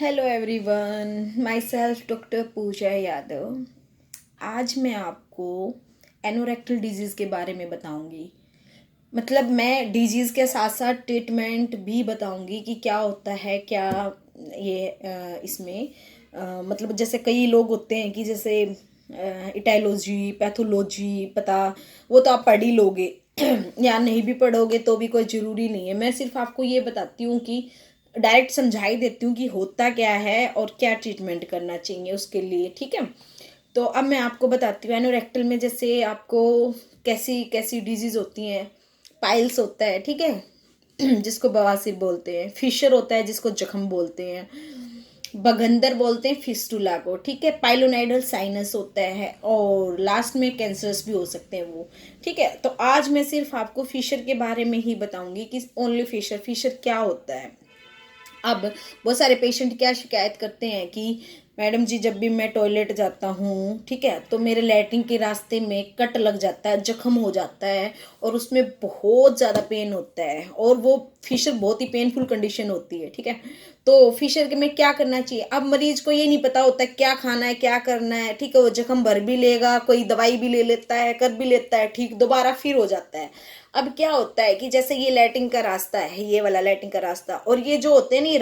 Hello everyone, myself doctor Pooja Yadav. आज मैं आपको एनोरेक्टल डिजीज़ के बारे में बताऊंगी। मतलब मैं डिजीज़ के साथ साथ ट्रीटमेंट भी बताऊंगी कि क्या होता है, क्या ये इसमें मतलब जैसे कई लोग होते हैं कि जैसे इटाइलॉजी, पैथोलॉजी पता, वो तो आप पढ़ ही लोगे या नहीं भी पढ़ोगे तो भी कोई ज़रूरी नहीं है। मैं सिर्फ आपको ये बताती हूँ कि डायरेक्ट समझा ही देती हूँ कि होता क्या है और क्या ट्रीटमेंट करना चाहिए उसके लिए, ठीक है। तो अब मैं आपको बताती हूँ एनोरेक्टल में जैसे आपको कैसी कैसी डिजीज़ होती हैं। पाइल्स होता है, ठीक है जिसको बवासीर बोलते हैं। फिशर होता है जिसको जख्म बोलते हैं। बगंदर बोलते हैं फिस्टुला को, ठीक है। पाइलोनाइडल साइनस होता है और लास्ट में कैंसर्स भी हो सकते हैं वो, ठीक है। तो आज मैं सिर्फ आपको फिशर के बारे में ही बताऊंगी कि ओनली फिशर फिशर क्या होता है। अब बहुत सारे पेशेंट क्या शिकायत करते हैं कि मैडम जी जब भी मैं टॉयलेट जाता हूँ, ठीक है, तो मेरे लैट्रिन के रास्ते में कट लग जाता है, जख्म हो जाता है और उसमें बहुत ज़्यादा पेन होता है और वो फिशर बहुत ही पेनफुल कंडीशन होती है, ठीक है। तो फिशर के में क्या करना चाहिए। अब मरीज को ये नहीं पता होता क्या खाना है क्या करना है, ठीक है। वो जख्म भर भी लेगा, कोई दवाई भी ले लेता है, कर भी लेता है, ठीक, दोबारा फिर हो जाता है। अब क्या होता है कि जैसे ये लैट्रिन का रास्ता है, ये वाला लैट्रिन का रास्ता, और ये जो होते हैं ना, ये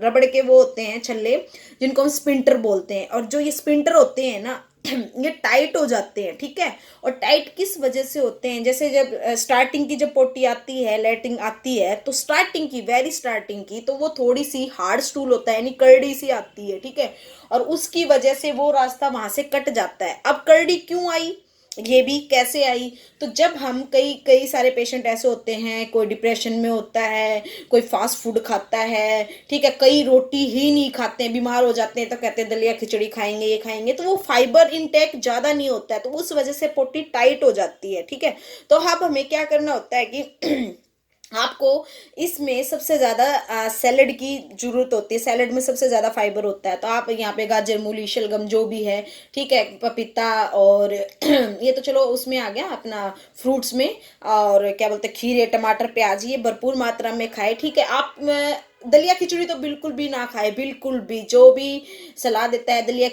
रबड़ के वो होते हैं छल्ले, जिनको हम स्पिंटर बोलते हैं। और जो ये स्पिंटर होते हैं ना ये टाइट हो जाते हैं, ठीक है। और टाइट किस वजह से होते हैं, जैसे जब स्टार्टिंग की जब पोटी आती है, लैट्रिन आती है, तो स्टार्टिंग की वेरी स्टार्टिंग की तो वो थोड़ी सी हार्ड स्टूल होता है, यानी करड़ी सी आती है, ठीक है। और उसकी वजह से वो रास्ता वहां से कट जाता है। अब करड़ी क्यों आई, ये भी कैसे आई। तो जब हम कई कई सारे पेशेंट ऐसे होते हैं, कोई डिप्रेशन में होता है, कोई फास्ट फूड खाता है, ठीक है, कई रोटी ही नहीं खाते हैं, बीमार हो जाते हैं तो कहते हैं दलिया खिचड़ी खाएंगे, ये खाएंगे, तो वो फाइबर इनटेक ज़्यादा नहीं होता है, तो उस वजह से पोटी टाइट हो जाती है, ठीक है। तो अब हमें क्या करना होता है कि आपको इसमें सबसे ज़्यादा सैलड की ज़रूरत होती है। सैलड में सबसे ज़्यादा फाइबर होता है, तो आप यहाँ पे गाजर, मूली, शलगम जो भी है, ठीक है, पपीता और ये तो चलो उसमें आ गया अपना फ्रूट्स में। और क्या बोलते हैं, खीरे, टमाटर, प्याज, ये भरपूर मात्रा में खाए, ठीक है। आप दलिया खिचड़ी तो बिल्कुल भी ना खाए, बिल्कुल भी। जो भी सलाह देता है दलिया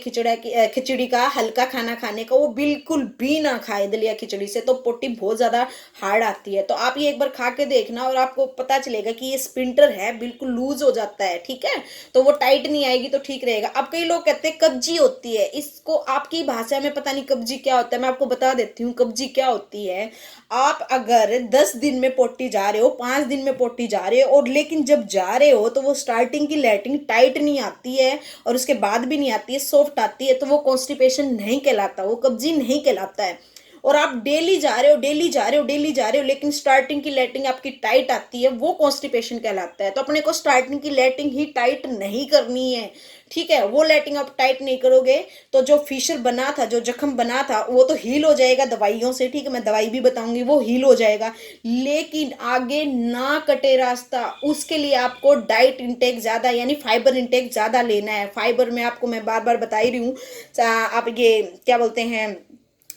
खिचड़ी का, हल्का खाना खाने का, वो बिल्कुल भी ना खाए दलिया खिचड़ी से, तो पोटी बहुत ज़्यादा हार्ड आती है। तो आप ये एक बार खा के देखना और आपको पता चलेगा कि ये स्पिंटर है बिल्कुल लूज हो जाता है, ठीक है। तो वो टाइट नहीं आएगी तो ठीक रहेगा। अब कई लोग कहते हैं कब्जी होती है, इसको आपकी भाषा में पता नहीं कब्जी क्या होता है, मैं आपको बता देती हूँ कब्जी क्या होती है। आप अगर 10 दिन में पोटी जा रहे हो, 5 दिन में पोटी जा रहे हो, और लेकिन जब जा रहे हो तो वो स्टार्टिंग की लैट्रिन टाइट नहीं आती है और उसके बाद भी नहीं आती है, सॉफ्ट आती है, तो वो कॉन्स्टिपेशन नहीं कहलाता, वो कब्जी नहीं कहलाता है। और आप डेली जा रहे हो, डेली जा रहे हो, डेली जा रहे हो, लेकिन स्टार्टिंग की लैट्रिन आपकी टाइट आती है, वो कॉन्स्टिपेशन कहलाता है। तो अपने को स्टार्टिंग की लैट्रिन ही टाइट नहीं करनी है, ठीक है। वो लैट्रिन आप टाइट नहीं करोगे तो जो फिशर बना था, जो जख्म बना था, वो तो हील हो जाएगा दवाइयों से, ठीक है, मैं दवाई भी बताऊंगी, वो हील हो जाएगा, लेकिन आगे ना कटे रास्ता, उसके लिए आपको डाइट इंटेक ज्यादा, यानी फाइबर इंटेक ज्यादा लेना है। फाइबर में आपको मैं बार बार बता ही रही हूँ। आप ये क्या बोलते हैं,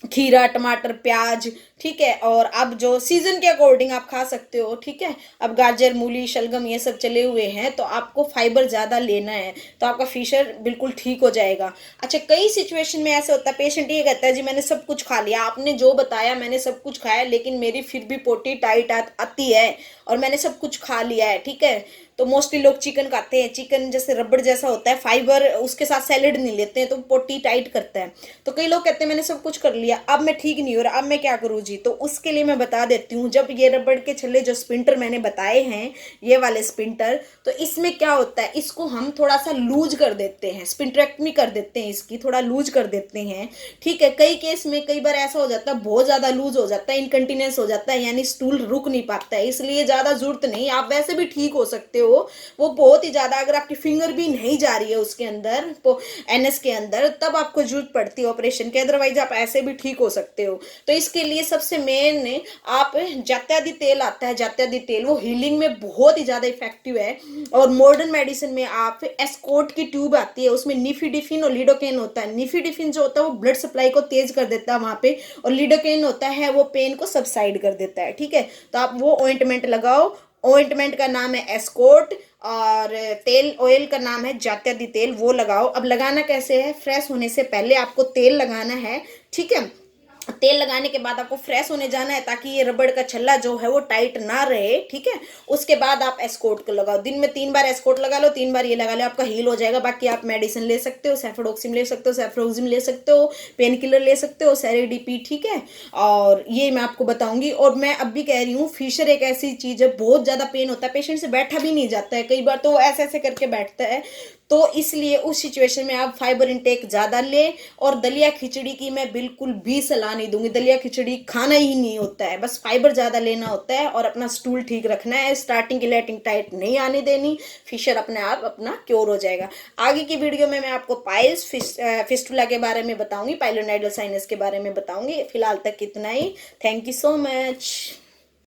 खीरा, टमाटर, प्याज, ठीक है। और अब जो सीजन के अकॉर्डिंग आप खा सकते हो, ठीक है। अब गाजर, मूली, शलगम ये सब चले हुए हैं, तो आपको फाइबर ज़्यादा लेना है, तो आपका फिशर बिल्कुल ठीक हो जाएगा। अच्छा, कई सिचुएशन में ऐसा होता है, पेशेंट ये कहता है जी मैंने सब कुछ खा लिया, आपने जो बताया मैंने सब कुछ खाया, लेकिन मेरी फिर भी पोटी टाइट आती है और मैंने सब कुछ खा लिया है, ठीक है। तो मोस्टली लोग चिकन खाते हैं, चिकन जैसे रबड़ जैसा होता है, फाइबर, उसके साथ सैलेड नहीं लेते हैं तो पोटी टाइट करता है। तो कई लोग कहते हैं मैंने सब कुछ कर लिया, अब मैं ठीक नहीं हो रहा, अब मैं क्या करूँ जी। तो उसके लिए मैं बता देती हूँ, जब ये रबड़ के छल्ले जो स्पिंटर मैंने बताए हैं, ये वाले स्पिंटर, तो इसमें क्या होता है, इसको हम थोड़ा सा लूज कर देते हैं, स्पिंटरेक्टमी कर देते हैं, इसकी थोड़ा लूज कर देते हैं, ठीक है। कई केस में कई बार ऐसा हो जाता है, बहुत ज्यादा लूज हो जाता है, इनकंटिनेंस हो जाता है, यानी स्टूल रुक नहीं पाता है, इसलिए ज्यादा जरूरत नहीं, आप वैसे भी ठीक हो सकते हो। वो बहुत ही ज्यादा, अगर आपकी फिंगर भी नहीं जा रही है उसके अंदर, एनएस के अंदर, तब आपको जरूरत पड़ती है ऑपरेशन के, अदरवाइज आप ऐसे भी ठीक हो सकते हो। तो इसके लिए सबसे मेन आप जात्यादि तेल आता है, जात्यादि तेल, वो हीलिंग में बहुत ही ज्यादा इफेक्टिव है। और मॉडर्न मेडिसिन में आप एस्कोट की ट्यूब आती है, उसमें निफिडिफिन और लिडोकेन होता है। निफिडिफिन जो होता है वो ब्लड सप्लाई को तेज कर देता है वहां पे, और लिडोकेन होता है वो पेन को सबसाइड कर देता है, ठीक है। तो आप वो ऑइंटमेंट लगाओ, ऑइंटमेंट का नाम है एस्कोट, और तेल ऑयल का नाम है जात्यादि तेल, वो लगाओ। अब लगाना कैसे है, फ्रेश होने से पहले आपको तेल लगाना है, ठीक है। तेल लगाने के बाद आपको फ्रेश होने जाना है ताकि ये रबड़ का छल्ला जो है वो टाइट ना रहे, ठीक है। उसके बाद आप एस्कोर्ट को लगाओ, दिन में 3 बार एस्कोर्ट लगा लो, 3 बार ये लगा लो, आपका हील हो जाएगा। बाकी आप मेडिसिन ले सकते हो, सेफोडोक्सिम ले सकते हो, सेफ्रोक्सिम ले सकते हो, पेन किलर ले सकते हो, सेरेडीपी, ठीक है। और ये मैं आपको बताऊंगी। और मैं अब भी कह रही हूँ, फिशर एक ऐसी चीज है, बहुत ज्यादा पेन होता है, पेशेंट से बैठा भी नहीं जाता है, कई बार तो ऐसे ऐसे करके बैठता है। तो इसलिए उस सिचुएशन में आप फाइबर इंटेक ज्यादा ले। और दलिया खिचड़ी की मैं बिल्कुल भी सलाह नहीं दूंगी, दलिया खिचड़ी खाना ही नहीं होता है, बस फाइबर ज्यादा लेना होता है और अपना स्टूल ठीक रखना है, स्टार्टिंग की लेटिंग टाइट नहीं आने देनी, फिशर अपने आप अपना क्योर हो जाएगा। आगे की वीडियो में मैं आपको पाइल्स फिस्टुला के बारे में बताऊंगी, पाइलोनाइडल साइनस के बारे में बताऊंगी। फिलहाल तक इतना ही। Thank you so much.